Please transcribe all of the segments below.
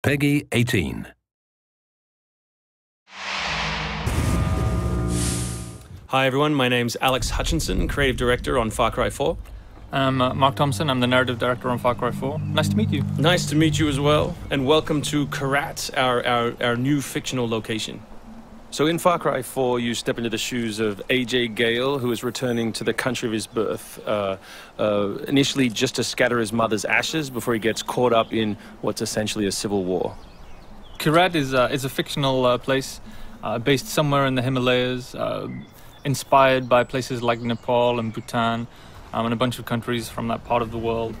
Peggy 18. Hi everyone, my name's Alex Hutchinson, Creative Director on Far Cry 4. I'm Mark Thompson, I'm the Narrative Director on Far Cry 4. Nice to meet you. Nice to meet you as well, and welcome to Kyrat, our new fictional location. So in Far Cry 4, you step into the shoes of AJ Gale, who is returning to the country of his birth, initially just to scatter his mother's ashes before he gets caught up in what's essentially a civil war. Kyrat is a fictional place based somewhere in the Himalayas, inspired by places like Nepal and Bhutan, and a bunch of countries from that part of the world.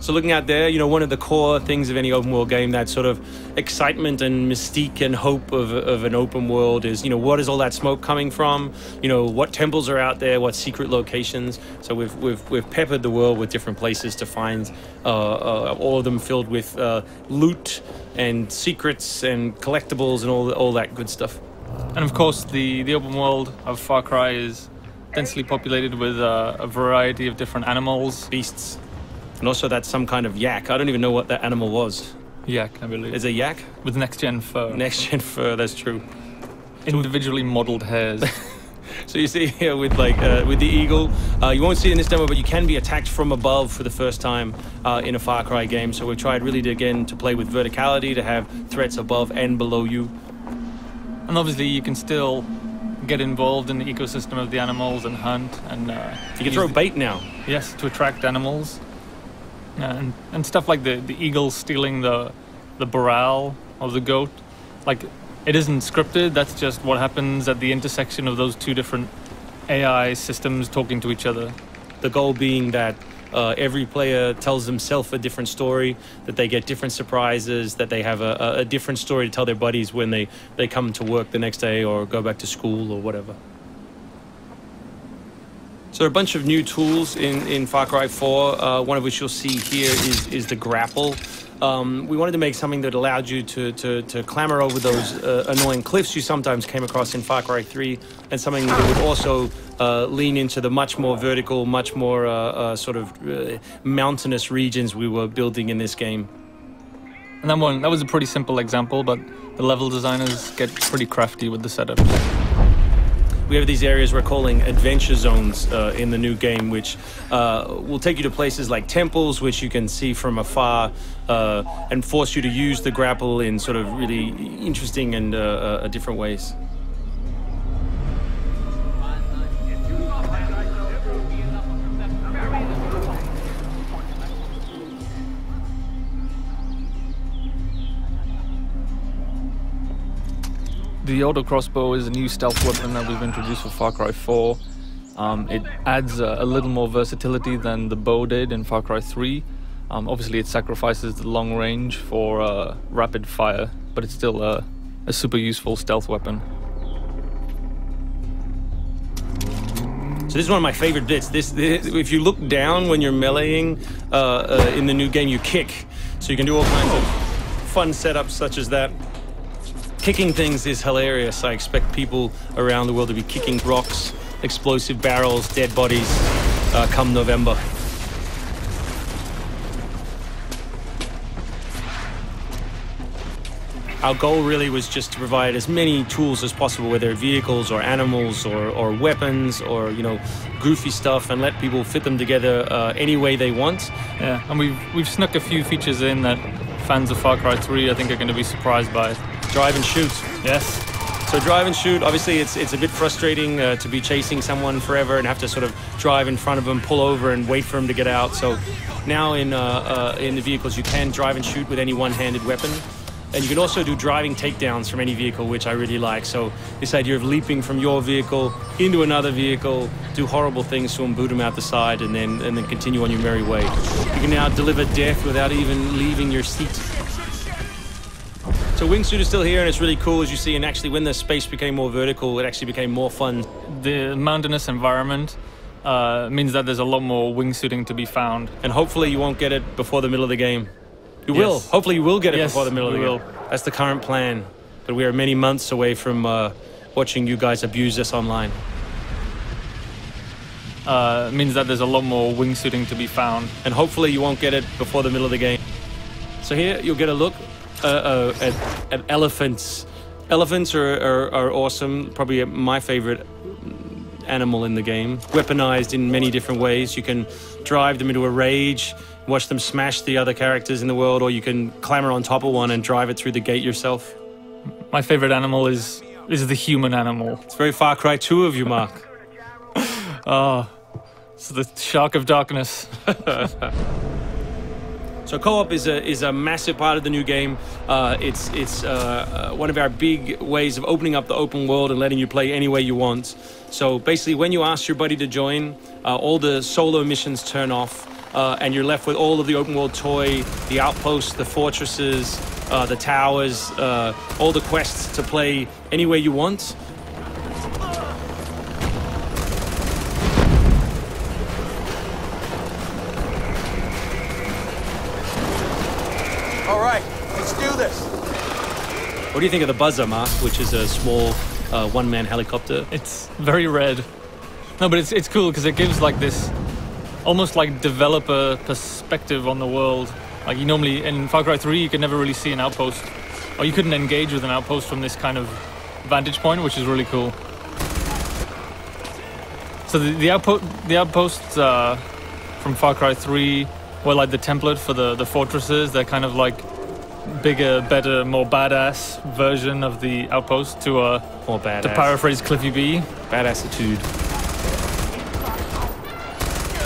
So looking out there, one of the core things of any open world game, that sort of excitement and mystique and hope of an open world is, what is all that smoke coming from? What temples are out there? What secret locations? So we've peppered the world with different places to find, all of them filled with loot and secrets and collectibles and all that good stuff. And of course, the open world of Far Cry is densely populated with a variety of different animals, beasts. And also that's some kind of yak. I don't even know what that animal was. Yak, I believe. Is it a yak? With next-gen fur. Next-gen fur, that's true. Individually modeled hairs. So you see here with the eagle, you won't see it in this demo, but you can be attacked from above for the first time in a Far Cry game. So we've tried really to play with verticality, to have threats above and below you. And obviously you can still get involved in the ecosystem of the animals and hunt. And you can throw bait now. Yes, to attract animals. And stuff like the eagle stealing the morale of the goat. Like, it isn't scripted, that's just what happens at the intersection of those two different AI systems talking to each other. The goal being that every player tells themselves a different story, that they get different surprises, that they have a different story to tell their buddies when they come to work the next day or go back to school or whatever. So there are a bunch of new tools in Far Cry 4, one of which you'll see here is the grapple. We wanted to make something that allowed you to clamber over those annoying cliffs you sometimes came across in Far Cry 3, and something that would also lean into the much more vertical, much more mountainous regions we were building in this game. And that was a pretty simple example, but the level designers get pretty crafty with the setups. We have these areas we're calling adventure zones in the new game, which will take you to places like temples, which you can see from afar, and force you to use the grapple in sort of really interesting and different ways. The auto crossbow is a new stealth weapon that we've introduced for Far Cry 4. It adds a little more versatility than the bow did in Far Cry 3. Obviously it sacrifices the long range for rapid fire, but it's still a super useful stealth weapon. So this is one of my favorite bits. This if you look down when you're meleeing in the new game, you kick. So you can do all kinds of fun setups such as that. Kicking things is hilarious. I expect people around the world to be kicking rocks, explosive barrels, dead bodies, come November. Our goal really was just to provide as many tools as possible, whether vehicles or animals or weapons or, goofy stuff, and let people fit them together any way they want. Yeah, and we've snuck a few features in that fans of Far Cry 3 I think are going to be surprised by. Drive and shoot. Yes. So drive and shoot, obviously it's a bit frustrating to be chasing someone forever and have to sort of drive in front of them, pull over and wait for them to get out. So now in the vehicles you can drive and shoot with any one-handed weapon. And you can also do driving takedowns from any vehicle, which I really like. So this idea of leaping from your vehicle into another vehicle, do horrible things to them, boot them out the side, and then continue on your merry way. You can now deliver death without even leaving your seat. So wingsuit is still here, and it's really cool, as you see, and actually when the space became more vertical, it actually became more fun. The mountainous environment means that there's a lot more wingsuiting to be found. And hopefully you won't get it before the middle of the game. You will. Hopefully you will get it before the middle of the game. That's the current plan. But we are many months away from watching you guys abuse us online. Means that there's a lot more wingsuiting to be found. And hopefully you won't get it before the middle of the game. So here you'll get a look at elephants. Elephants are awesome, probably my favorite animal in the game. Weaponized in many different ways. You can drive them into a rage, watch them smash the other characters in the world, or you can clamber on top of one and drive it through the gate yourself. My favorite animal is the human animal. It's very Far Cry 2 of you, Mark. Oh, it's the Shark of Darkness. So co-op is a massive part of the new game. It's one of our big ways of opening up the open world and letting you play any way you want. So basically, when you ask your buddy to join, all the solo missions turn off, and you're left with all of the open world toy, the outposts, the fortresses, the towers, all the quests to play any way you want. All right, let's do this. What do you think of the Buzzer, Mark, which is a small one-man helicopter? It's very red. No, but it's cool because it gives like this almost like developer perspective on the world. Like you normally in Far Cry 3 you could never really see an outpost, or you couldn't engage with an outpost from this kind of vantage point, which is really cool. So the outposts from Far Cry 3 were like the template for the fortresses. They're kind of like bigger, better, more badass version of the outpost to more badass. To paraphrase Cliffy B. Badassitude.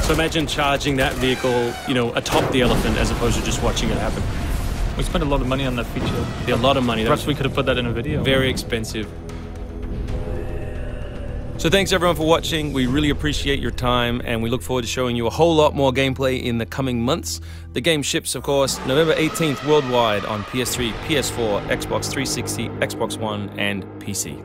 So imagine charging that vehicle, atop the elephant as opposed to just watching it happen. We spent a lot of money on that feature. A lot of money. Perhaps we could have put that in a video. Very expensive. So thanks everyone for watching. We really appreciate your time, and we look forward to showing you a whole lot more gameplay in the coming months. The game ships, of course, November 18th worldwide on PS3, PS4, Xbox 360, Xbox One, and PC.